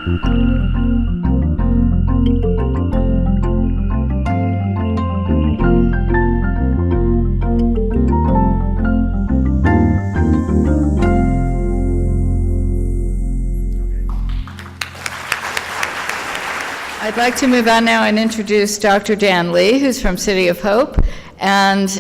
I'd like to move on now and introduce Dr. Dan Lee, who's from City of Hope. And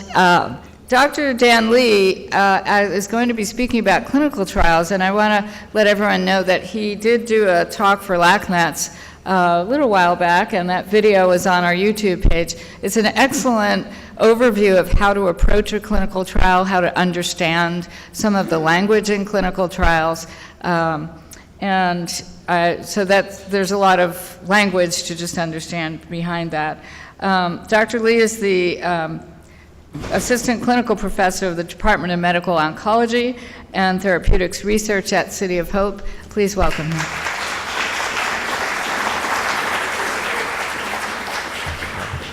Dr. Dan Lee is going to be speaking about clinical trials, and I want to let everyone know that he did do a talk for LACNETS a little while back, and that video is on our YouTube page. It's an excellent overview of how to approach a clinical trial, how to understand some of the language in clinical trials, so there's a lot of language to just understand behind that. Dr. Lee is the Assistant Clinical Professor of the Department of Medical Oncology and Therapeutics Research at City of Hope. Please welcome him.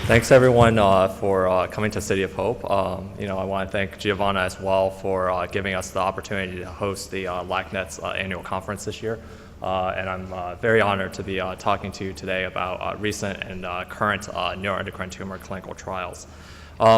Thanks everyone for coming to City of Hope. I want to thank Giovanna as well for giving us the opportunity to host the LACNETS annual conference this year. And I'm very honored to be talking to you today about recent and current neuroendocrine tumor clinical trials.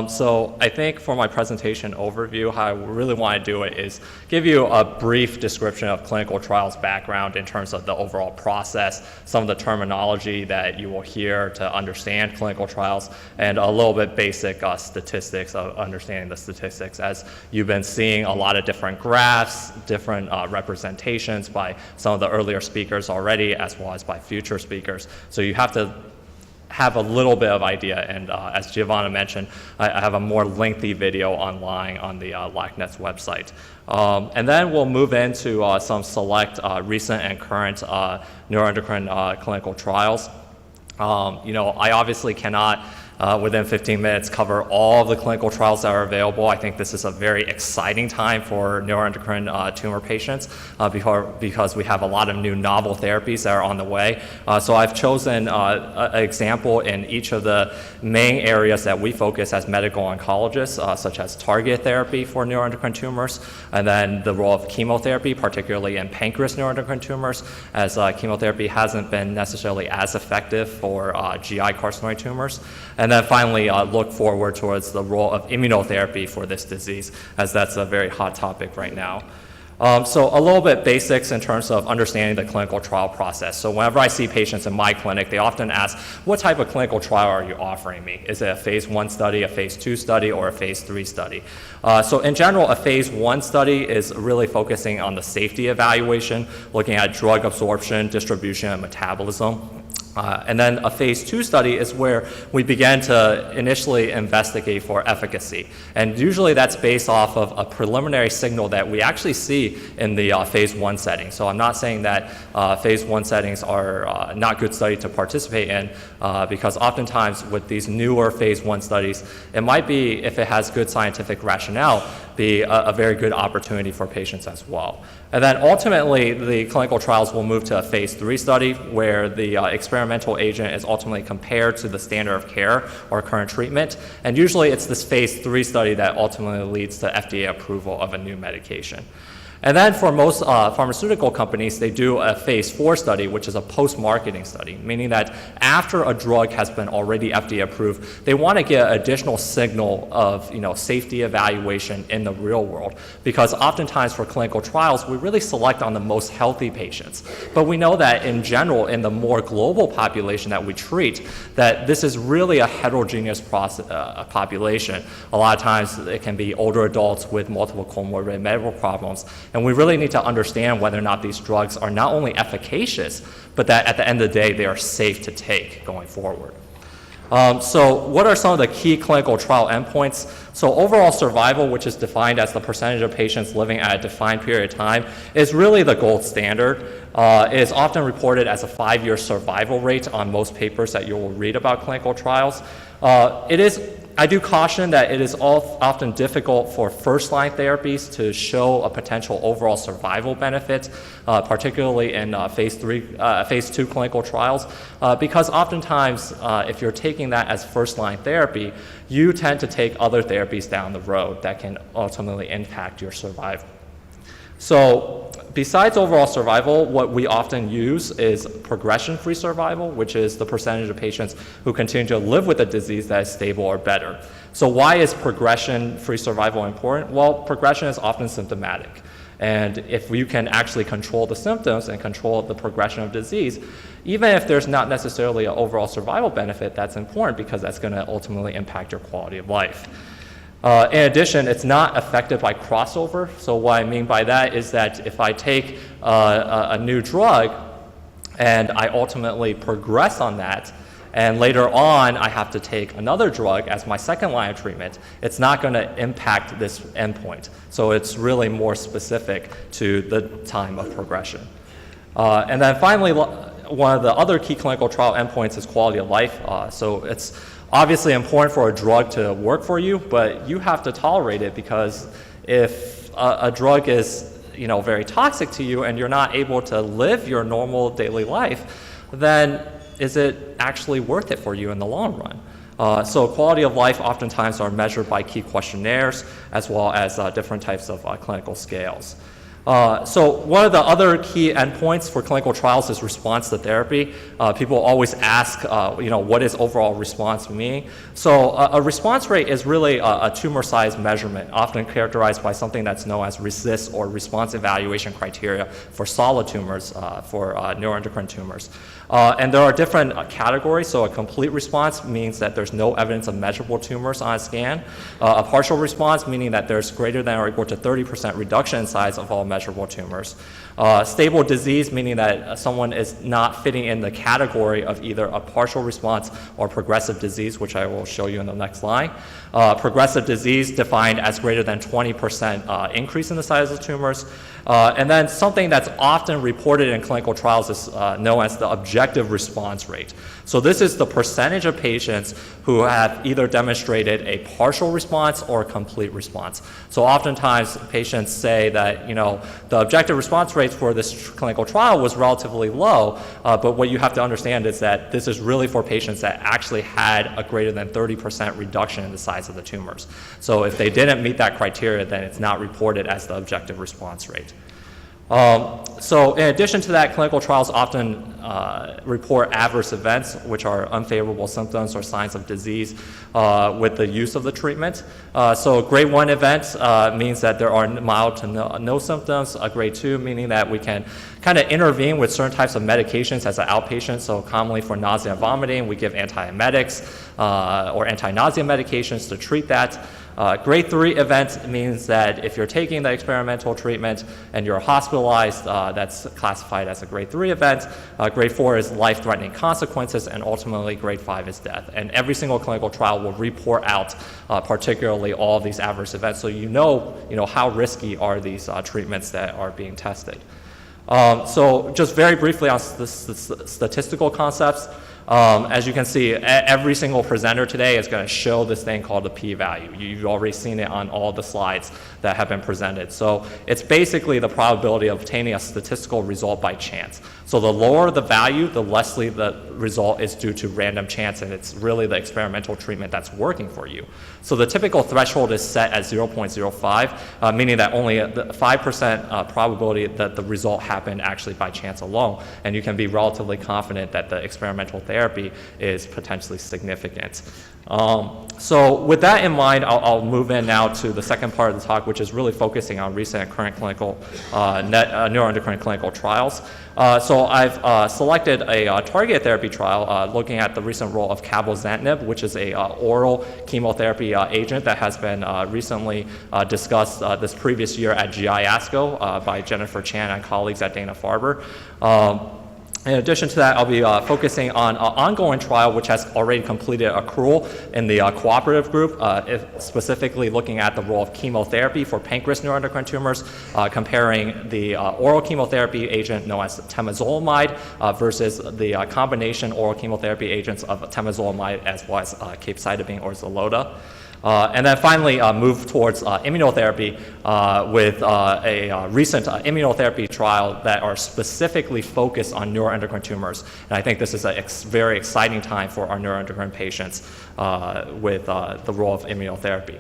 So I think for my presentation overview, how I really want to do it is give you a brief description of clinical trials background in terms of the overall process, some of the terminology that you will hear to understand clinical trials, and a little bit basic statistics of understanding the statistics, as you've been seeing a lot of different graphs, different representations by some of the earlier speakers already, as well as by future speakers. So you have to have a little bit of idea, and as Giovanna mentioned, I have a more lengthy video online on the LACNETS website. And then we'll move into some select recent and current neuroendocrine clinical trials. I obviously cannot within 15 minutes cover all of the clinical trials that are available. I think this is a very exciting time for neuroendocrine tumor patients because we have a lot of new novel therapies that are on the way. So I've chosen an example in each of the main areas that we focus as medical oncologists, such as targeted therapy for neuroendocrine tumors, and then the role of chemotherapy, particularly in pancreas neuroendocrine tumors, as chemotherapy hasn't been necessarily as effective for GI carcinoid tumors. And then finally, look forward towards the role of immunotherapy for this disease, as that's a very hot topic right now. So a little bit basics in terms of understanding the clinical trial process. So whenever I see patients in my clinic, they often ask, what type of clinical trial are you offering me? Is it a phase 1 study, a phase 2 study, or a phase 3 study? So in general, a phase 1 study is really focusing on the safety evaluation, looking at drug absorption, distribution, and metabolism. And then a phase 2 study is where we begin to initially investigate for efficacy. And usually that's based off of a preliminary signal that we actually see in the phase 1 setting. So I'm not saying that phase 1 settings are not good study to participate in, because oftentimes with these newer phase 1 studies, it might be, if it has good scientific rationale, be a very good opportunity for patients as well. And then ultimately, the clinical trials will move to a phase 3 study where the experimental agent is ultimately compared to the standard of care or current treatment. And usually it's this phase 3 study that ultimately leads to FDA approval of a new medication. And then for most pharmaceutical companies, they do a phase 4 study, which is a post-marketing study, meaning that after a drug has been already FDA approved, they want to get additional signal of safety evaluation in the real world. Because oftentimes for clinical trials, we really select on the most healthy patients. But we know that in general, in the more global population that we treat, that this is really a heterogeneous population. A lot of times it can be older adults with multiple comorbid medical problems. And we really need to understand whether or not these drugs are not only efficacious, but that at the end of the day, they are safe to take going forward. So what are some of the key clinical trial endpoints? So overall survival, which is defined as the percentage of patients living at a defined period of time, is really the gold standard. It is often reported as a 5-year survival rate on most papers that you will read about clinical trials. I do caution that it is often difficult for first-line therapies to show a potential overall survival benefit, particularly in phase 2 clinical trials, because oftentimes if you're taking that as first-line therapy, you tend to take other therapies down the road that can ultimately impact your survival. So besides overall survival, what we often use is progression-free survival, which is the percentage of patients who continue to live with a disease that is stable or better. So why is progression-free survival important? Well, progression is often symptomatic. And if you can actually control the symptoms and control the progression of disease, even if there's not necessarily an overall survival benefit, that's important because that's going to ultimately impact your quality of life. In addition, it's not affected by crossover. So what I mean by that is that if I take a new drug and I ultimately progress on that, and later on I have to take another drug as my second line of treatment, it's not going to impact this endpoint. So it's really more specific to the time of progression. And then finally, one of the other key clinical trial endpoints is quality of life. So it's obviously important for a drug to work for you, but you have to tolerate it, because if a drug is very toxic to you and you're not able to live your normal daily life, then is it actually worth it for you in the long run? So quality of life oftentimes are measured by key questionnaires as well as different types of clinical scales. So one of the other key endpoints for clinical trials is response to therapy. People always ask, what does overall response mean? So a response rate is really a tumor size measurement, often characterized by something that's known as RECIST, or response evaluation criteria, for solid tumors, for neuroendocrine tumors. And there are different categories. So a complete response means that there's no evidence of measurable tumors on a scan. A partial response, meaning that there's greater than or equal to 30% reduction in size of all measurable tumors. Stable disease, meaning that someone is not fitting in the category of either a partial response or progressive disease, which I will show you in the next line. Progressive disease defined as greater than 20% increase in the size of tumors. And then something that's often reported in clinical trials is known as the objective response rate. So this is the percentage of patients who have either demonstrated a partial response or a complete response. So oftentimes patients say that, the objective response rates for this clinical trial was relatively low, but what you have to understand is that this is really for patients that actually had a greater than 30% reduction in the size of the tumors. So if they didn't meet that criteria, then it's not reported as the objective response rate. So in addition to that, clinical trials often report adverse events, which are unfavorable symptoms or signs of disease with the use of the treatment. So grade 1 events means that there are mild to no symptoms. A grade 2 meaning that we can kind of intervene with certain types of medications as an outpatient. So commonly for nausea and vomiting, we give antiemetics or anti-nausea medications to treat that. Grade 3 event means that if you're taking the experimental treatment and you're hospitalized, that's classified as a grade 3 event. Grade 4 is life-threatening consequences, and ultimately grade 5 is death. And every single clinical trial will report out particularly all of these adverse events, so you know how risky are these treatments that are being tested. So just very briefly on the statistical concepts. As you can see, every single presenter today is going to show this thing called the p-value. You've already seen it on all the slides that have been presented. So it's basically the probability of obtaining a statistical result by chance. So the lower the value, the less the result is due to random chance, and it's really the experimental treatment that's working for you. So the typical threshold is set at 0.05, meaning that only a 5% probability that the result happened actually by chance alone, and you can be relatively confident that the experimental therapy is potentially significant. So with that in mind, I'll move in now to the second part of the talk, which is really focusing on recent and current clinical neuroendocrine clinical trials. So I've selected a targeted therapy trial looking at the recent role of cabozantinib, which is a oral chemotherapy agent that has been recently discussed this previous year at GI ASCO by Jennifer Chan and colleagues at Dana-Farber. In addition to that, I'll be focusing on an ongoing trial which has already completed accrual in the cooperative group, specifically looking at the role of chemotherapy for pancreas neuroendocrine tumors, comparing the oral chemotherapy agent known as temozolomide versus the combination oral chemotherapy agents of temozolomide as well as capecitabine or Xeloda. And then finally move towards immunotherapy with a recent immunotherapy trial that are specifically focused on neuroendocrine tumors. And I think this is a very exciting time for our neuroendocrine patients with the role of immunotherapy.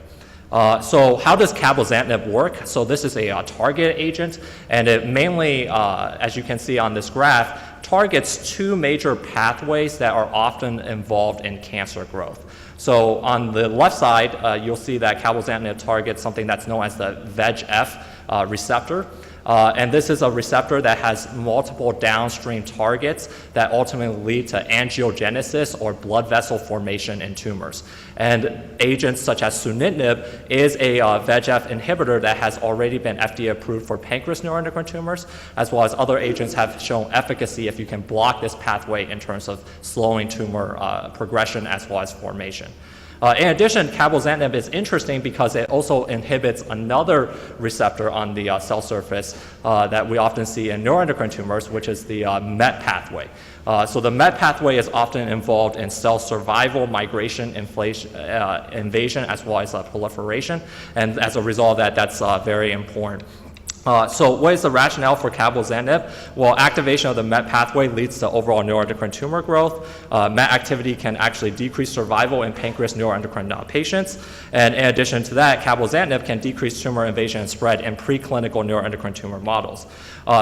So how does cabozantinib work? So this is a target agent, and it mainly, as you can see on this graph, targets two major pathways that are often involved in cancer growth. So on the left side, you'll see that cabozantinib targets something that's known as the VEGF receptor. And this is a receptor that has multiple downstream targets that ultimately lead to angiogenesis or blood vessel formation in tumors. And agents such as sunitinib is a VEGF inhibitor that has already been FDA approved for pancreas neuroendocrine tumors, as well as other agents have shown efficacy if you can block this pathway in terms of slowing tumor progression as well as formation. In addition, cabozantinib is interesting because it also inhibits another receptor on the cell surface that we often see in neuroendocrine tumors, which is the MET pathway. So the MET pathway is often involved in cell survival, migration, invasion, as well as proliferation. And as a result of that, that's very important. So what is the rationale for cabozantinib? Well, activation of the MET pathway leads to overall neuroendocrine tumor growth. MET activity can actually decrease survival in pancreas neuroendocrine patients. And in addition to that, cabozantinib can decrease tumor invasion and spread in preclinical neuroendocrine tumor models.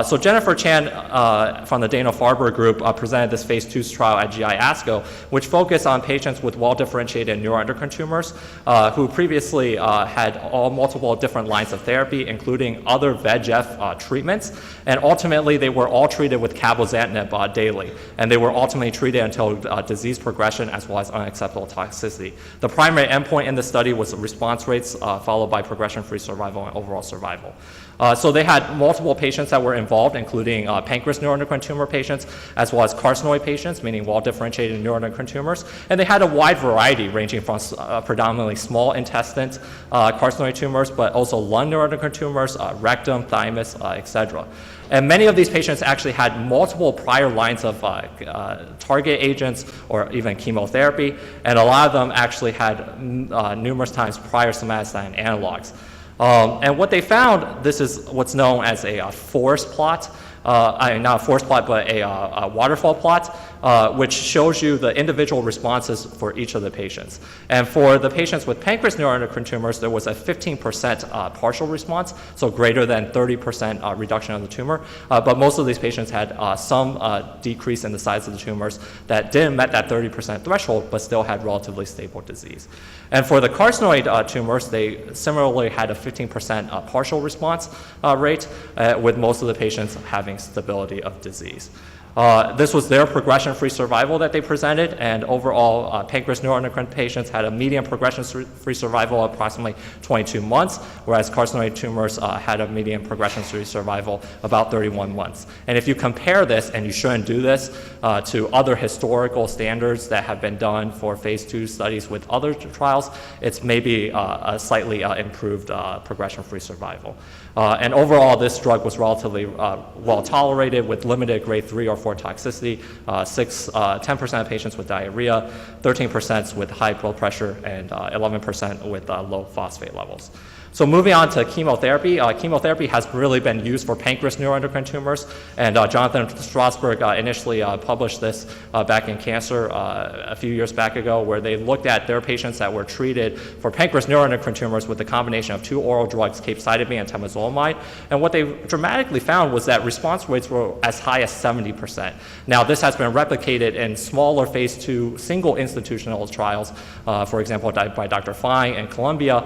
So Jennifer Chan from the Dana-Farber group presented this phase 2 trial at GI ASCO, which focused on patients with well-differentiated neuroendocrine tumors who previously had multiple different lines of therapy, including other VEGF treatments, and ultimately they were all treated with cabozantinib daily, and they were ultimately treated until disease progression as well as unacceptable toxicity. The primary endpoint in the study was response rates followed by progression-free survival and overall survival. So they had multiple patients that were involved, including pancreas neuroendocrine tumor patients, as well as carcinoid patients, meaning well-differentiated neuroendocrine tumors. And they had a wide variety, ranging from predominantly small intestine carcinoid tumors, but also lung neuroendocrine tumors, rectum, thymus, etc. And many of these patients actually had multiple prior lines of target agents or even chemotherapy, and a lot of them actually had numerous times prior somatostatin analogs. And what they found, this is what's known as a forest plot, not a forest plot, but a waterfall plot, which shows you the individual responses for each of the patients. And for the patients with pancreas neuroendocrine tumors, there was a 15% partial response, so greater than 30% reduction of the tumor. But most of these patients had some decrease in the size of the tumors that didn't met that 30% threshold, but still had relatively stable disease. And for the carcinoid tumors, they similarly had a 15% partial response rate, with most of the patients having stability of disease. This was their progression-free survival that they presented, and overall, pancreas neuroendocrine patients had a median progression-free survival of approximately 22 months, whereas carcinoid tumors had a median progression-free survival about 31 months. And if you compare this, and you shouldn't do this, to other historical standards that have been done for phase 2 studies with other trials, it's maybe a slightly improved progression-free survival. And overall, this drug was relatively well tolerated with limited grade 3 or 4 toxicity, 10% of patients with diarrhea, 13% with high blood pressure, and 11% with low phosphate levels. So moving on to chemotherapy. Chemotherapy has really been used for pancreas neuroendocrine tumors, and Jonathan Strasberg initially published this back in Cancer a few years back ago, where they looked at their patients that were treated for pancreas neuroendocrine tumors with the combination of 2 oral drugs, capecitabine and temozolomide, and what they dramatically found was that response rates were as high as 70%. Now, this has been replicated in smaller phase 2 single institutional trials, for example, by Dr. Fine in Columbia,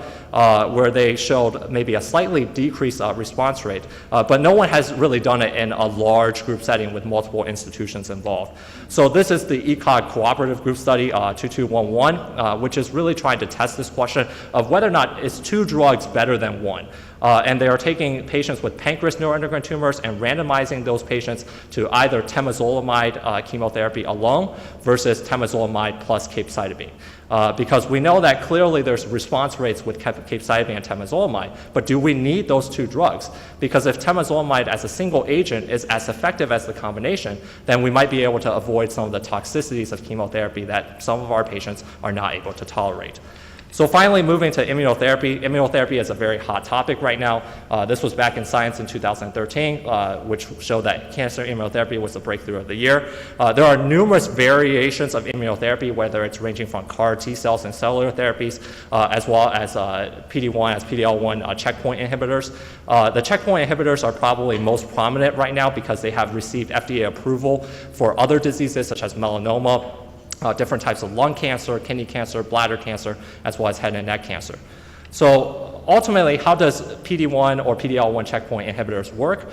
where they showed maybe a slightly decreased response rate, but no one has really done it in a large group setting with multiple institutions involved. So this is the ECOG cooperative group study 2211, which is really trying to test this question of whether or not is 2 drugs better than 1. And they are taking patients with pancreas neuroendocrine tumors and randomizing those patients to either temozolomide chemotherapy alone versus temozolomide plus capecitabine. Because we know that clearly there's response rates with capecitabine and temozolomide, but do we need those 2 drugs? Because if temozolomide as a single agent is as effective as the combination, then we might be able to avoid some of the toxicities of chemotherapy that some of our patients are not able to tolerate. So finally, moving to immunotherapy. Immunotherapy is a very hot topic right now. This was back in Science in 2013, which showed that cancer immunotherapy was the breakthrough of the year. There are numerous variations of immunotherapy, whether it's ranging from CAR T cells and cellular therapies, as well as PD-1 as PD-L1 checkpoint inhibitors. The checkpoint inhibitors are probably most prominent right now because they have received FDA approval for other diseases such as melanoma, different types of lung cancer, kidney cancer, bladder cancer, as well as head and neck cancer. So ultimately, how does PD-1 or PD-L1 checkpoint inhibitors work?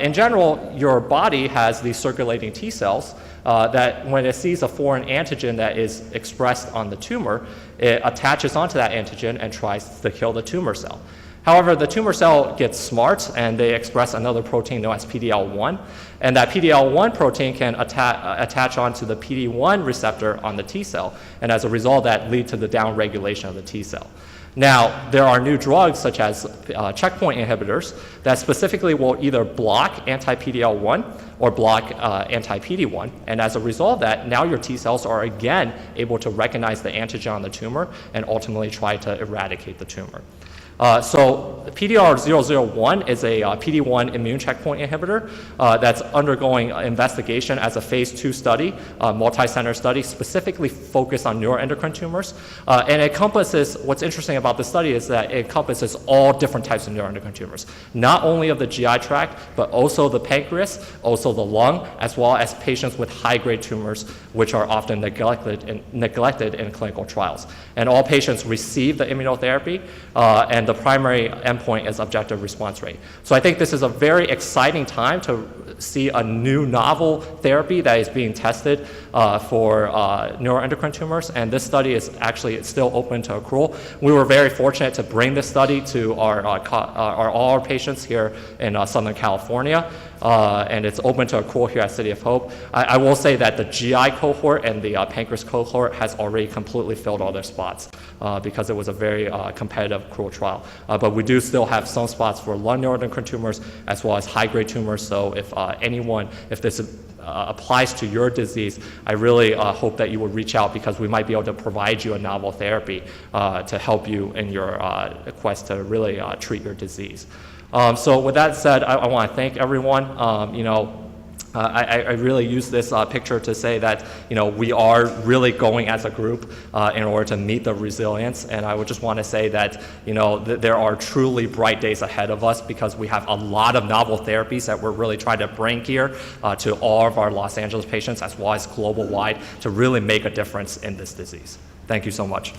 In general, your body has these circulating T cells that when it sees a foreign antigen that is expressed on the tumor, it attaches onto that antigen and tries to kill the tumor cell. However, the tumor cell gets smart and they express another protein known as PD-L1, and that PD-L1 protein can attach onto the PD-1 receptor on the T cell, and as a result, that leads to the downregulation of the T cell. Now, there are new drugs such as checkpoint inhibitors that specifically will either block anti-PD-L1 or block anti-PD-1, and as a result of that, now your T cells are again able to recognize the antigen on the tumor and ultimately try to eradicate the tumor. So PDR-001 is a PD-1 immune checkpoint inhibitor that's undergoing investigation as a phase 2 study, multi-center study, specifically focused on neuroendocrine tumors. And it encompasses, what's interesting about this study is that it encompasses all different types of neuroendocrine tumors, not only of the GI tract, but also the pancreas, also the lung, as well as patients with high-grade tumors, which are often neglected in clinical trials. And all patients receive the immunotherapy, and the primary endpoint is objective response rate. So I think this is a very exciting time to see a new novel therapy that is being tested for neuroendocrine tumors, and this study is actually still open to accrual. We were very fortunate to bring this study to all our patients here in Southern California, and it's open to accrual here at City of Hope. I will say that the GI cohort and the pancreas cohort has already completely filled all their spots because it was a very competitive accrual trial. But we do still have some spots for lung neuroendocrine tumors as well as high-grade tumors, so if this applies to your disease, I really hope that you will reach out because we might be able to provide you a novel therapy to help you in your quest to really treat your disease. So with that said, I want to thank everyone. I really use this picture to say that we are really going as a group in order to meet the resilience, and I would just want to say that there are truly bright days ahead of us because we have a lot of novel therapies that we're really trying to bring here to all of our Los Angeles patients as well as global wide to really make a difference in this disease. Thank you so much.